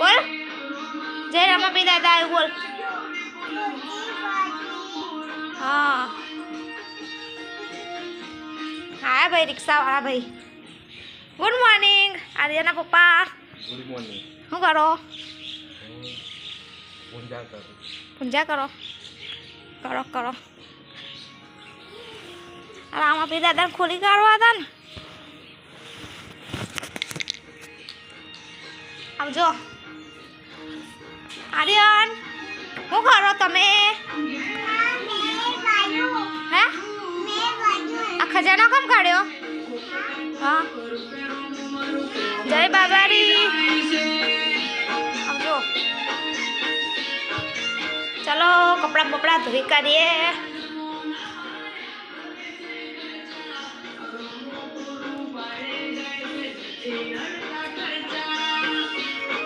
બોલ જય રમાપી દાદા આવ્યું બોલ. હા હા ભાઈ રિક્ષાવાળા ભાઈ. ગુડ મોર્નિંગ આર્યના પપ્પા. Good morning. શું કરો? પૂજા કરો. પૂજા કરો કરો કરો. રામાપી દાદા ખોલી કાઢવા હતા ને. આવજો. આર્યન શું કરો તમે? હે આ ખજાનો કેમ કાઢ્યો? હા જય બાબારી. આવજો. ચલો કપડા બપડા ધોઈ કાઢીએ.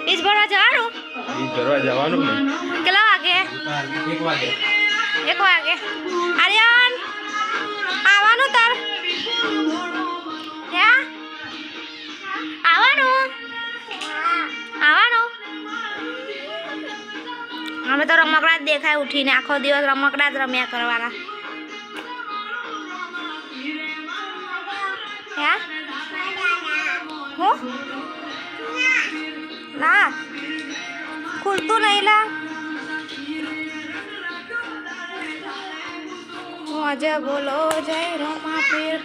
બીજ ભરવા જવાનું? બીજ ભરવા જવાનું ને. કેટલા વાગે? 1 વાગે. 1 વાગે. આર્યન આવવાનું તાર? હે આવવાનું? આવવાનું? અમે તો રમકડા જ દેખાય ઉઠીને આખો દિવસ રમકડા જ રમ્યા કરવાના. હે હું ના ખુલતું નહીં લા. આજે બોલો જય રમાપીર.